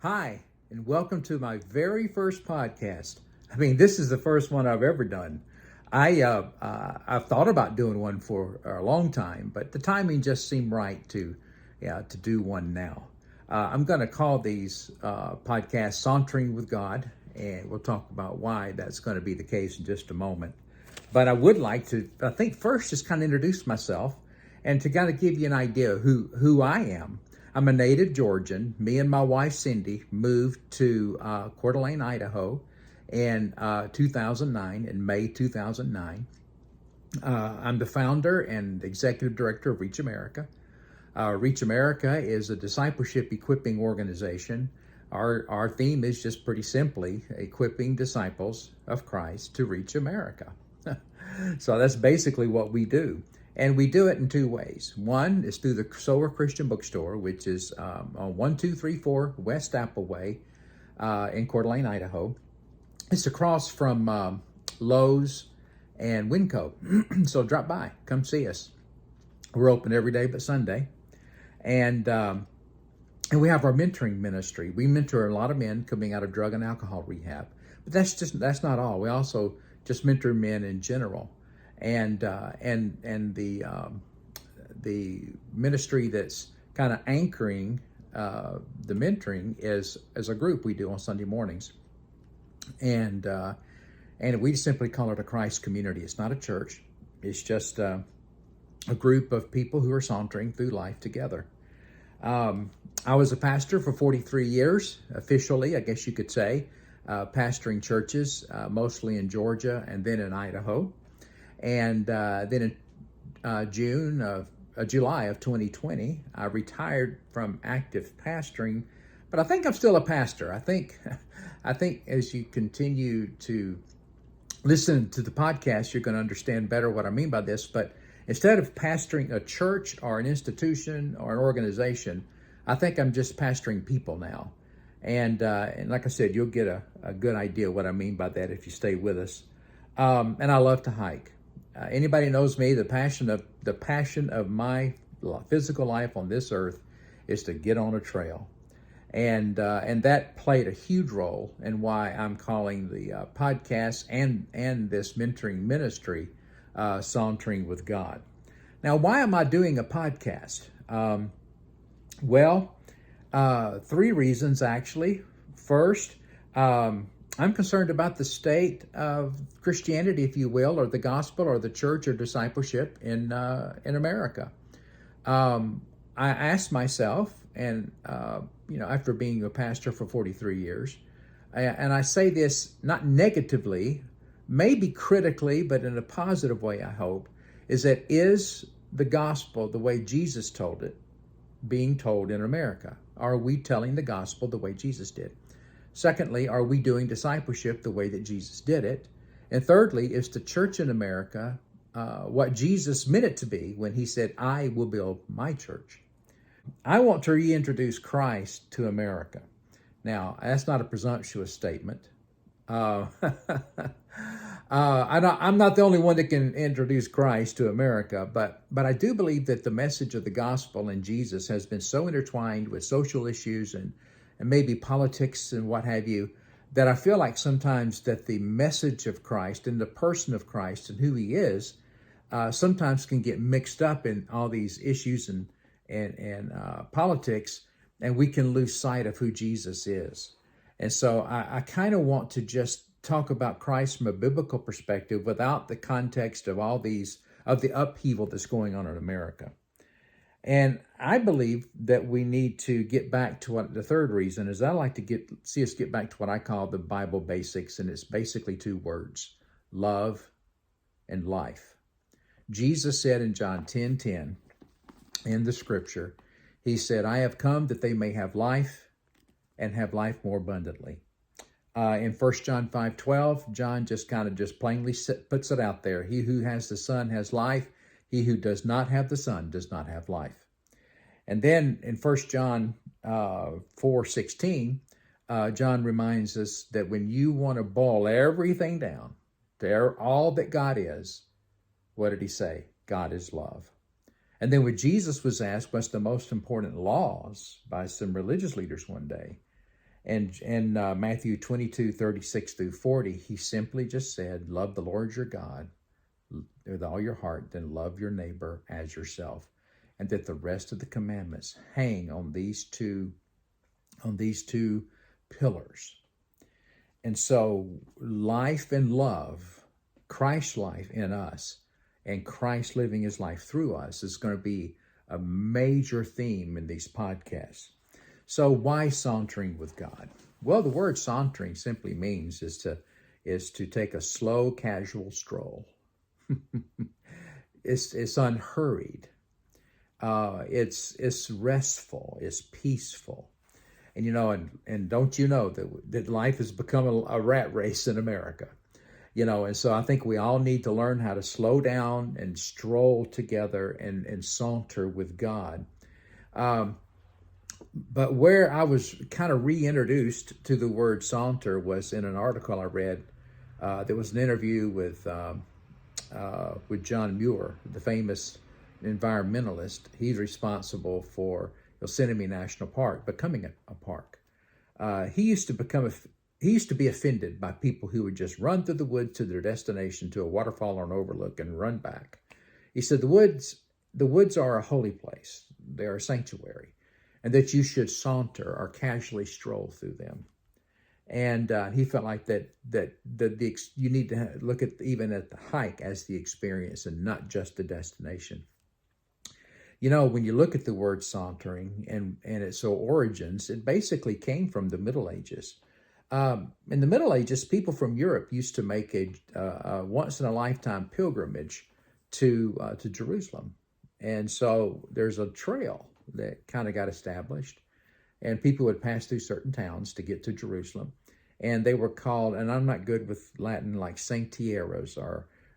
Hi, and welcome to my very first podcast. This is the first one I've ever done. I've thought about doing one for a long time, but the timing just seemed right to do one now. I'm going to call these podcasts Sauntering with God, and we'll talk about why that's going to be the case in just a moment. But I would like to, I think, first just kind of introduce myself and to kind of give you an idea of who I am. I'm a native Georgian. Me and my wife, Cindy, moved to Coeur, Idaho in 2009, in May 2009. I'm the founder and executive director of Reach America. Reach America is a discipleship equipping organization. Our theme is just pretty simply equipping disciples of Christ to reach America. So that's basically what we do. And we do it in two ways. One is through the Coeur Christian Bookstore, which is on 1234 West Apple Way in Coeur d'Alene, Idaho. It's across from Lowe's and Winco. So drop by, come see us. We're open every day but Sunday. And we have our mentoring ministry. We mentor a lot of men coming out of drug and alcohol rehab. But that's not all. We also just mentor men in general. And the ministry that's kind of anchoring the mentoring is as a group we do on Sunday mornings, and we simply call it a Christ community. It's not a church. It's just a group of people who are sauntering through life together. I was a pastor for 43 years, officially, I guess you could say, pastoring churches, mostly in Georgia and then in Idaho. And then in July of 2020, I retired from active pastoring, but I think I'm still a pastor. I think as you continue to listen to the podcast, you're going to understand better what I mean by this. But instead of pastoring a church or an institution or an organization, I think I'm just pastoring people now. And like I said, you'll get a good idea what I mean by that if you stay with us. And I love to hike. Anybody knows me, the passion of my physical life on this earth is to get on a trail. And that played a huge role in why I'm calling the podcast and this mentoring ministry Sauntering with God. Now, why am I doing a podcast? Three reasons, actually. First, I'm concerned about the state of Christianity, if you will, or the gospel, or the church, or discipleship in America. I asked myself, and after being a pastor for 43 years, and I say this not negatively, maybe critically, but in a positive way, I hope, is the gospel the way Jesus told it being told in America? Are we telling the gospel the way Jesus did? Secondly, are we doing discipleship the way that Jesus did it? And thirdly, is the church in America what Jesus meant it to be when he said, I will build my church? I want to reintroduce Christ to America. Now, that's not a presumptuous statement. I'm not the only one that can introduce Christ to America, but I do believe that the message of the gospel and Jesus has been so intertwined with social issues and maybe politics and what have you, that I feel like sometimes that the message of Christ and the person of Christ and who he is sometimes can get mixed up in all these issues and politics, and we can lose sight of who Jesus is. And so I kind of want to just talk about Christ from a biblical perspective without the context of the upheaval that's going on in America. And I believe that we need to get back to what the third reason is. I like to see us get back to what I call the Bible basics, and it's basically two words: love and life. Jesus said in John 10:10 in the scripture, he said, I have come that they may have life and have life more abundantly. In 1 John 5:12, John just plainly puts it out there. He who has the Son has life. He who does not have the Son does not have life. And then in 1 John 4:16, John reminds us that when you want to boil everything down to all that God is, what did he say? God is love. And then when Jesus was asked what's the most important laws by some religious leaders one day, And in Matthew 22:36-40, he simply just said, love the Lord your God with all your heart, then love your neighbor as yourself. And that the rest of the commandments hang on these two pillars. And so life and love, Christ's life in us, and Christ living his life through us is going to be a major theme in these podcasts. So why sauntering with God? Well, the word sauntering simply means is to take a slow, casual stroll. It's unhurried. It's restful. It's peaceful. And and don't you know that life has become a rat race in America? And so I think we all need to learn how to slow down and stroll together and saunter with God. But where I was kind of reintroduced to the word saunter was in an article I read. There was an interview with John Muir, the famous environmentalist. He's responsible for Yosemite National Park becoming a park. He used to be offended by people who would just run through the woods to their destination, to a waterfall or an overlook, and run back. He said the woods are a holy place. They are a sanctuary, and that you should saunter or casually stroll through them. And he felt like that you need to look at even at the hike as the experience and not just the destination. When you look at the word sauntering and its origins, it basically came from the Middle Ages. In the Middle Ages, people from Europe used to make a once-in-a-lifetime pilgrimage to Jerusalem. And so there's a trail that kind of got established, and people would pass through certain towns to get to Jerusalem. And they were called, and I'm not good with Latin, like Saintieros,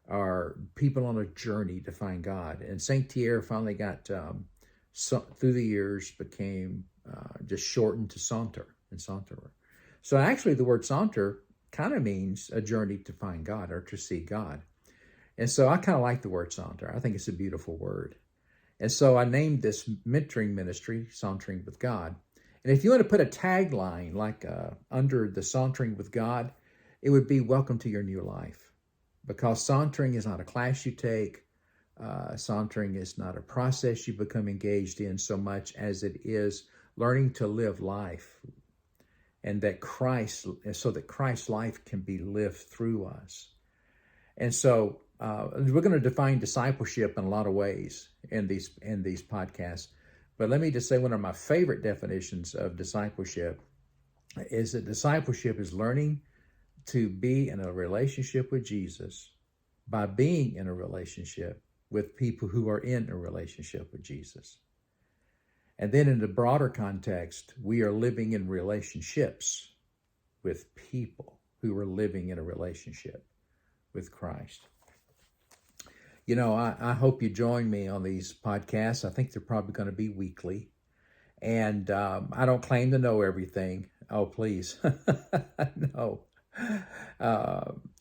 are people on a journey to find God. And Saint-Pierre finally got, through the years, became just shortened to saunter and saunterer. So actually the word saunter kind of means a journey to find God or to see God. And so I kind of like the word saunter. I think it's a beautiful word. And so I named this mentoring ministry, Sauntering with God. And if you want to put a tagline like under the Sauntering with God, it would be welcome to your new life. Because sauntering is not a class you take. Sauntering is not a process you become engaged in so much as it is learning to live life. And that so that Christ's life can be lived through us. And so we're going to define discipleship in a lot of ways in these podcasts. But let me just say one of my favorite definitions of discipleship is that discipleship is learning to be in a relationship with Jesus by being in a relationship with people who are in a relationship with Jesus. And then in the broader context, we are living in relationships with people who are living in a relationship with Christ. I hope you join me on these podcasts. I think they're probably going to be weekly. And I don't claim to know everything. Oh, please. No.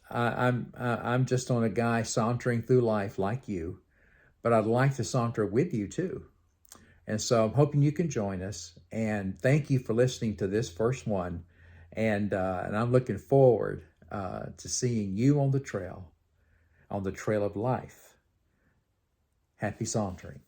I'm just on a guy sauntering through life like you, but I'd like to saunter with you too. And so I'm hoping you can join us. And thank you for listening to this first one. And I'm looking forward to seeing you on the trail of life. Happy sauntering.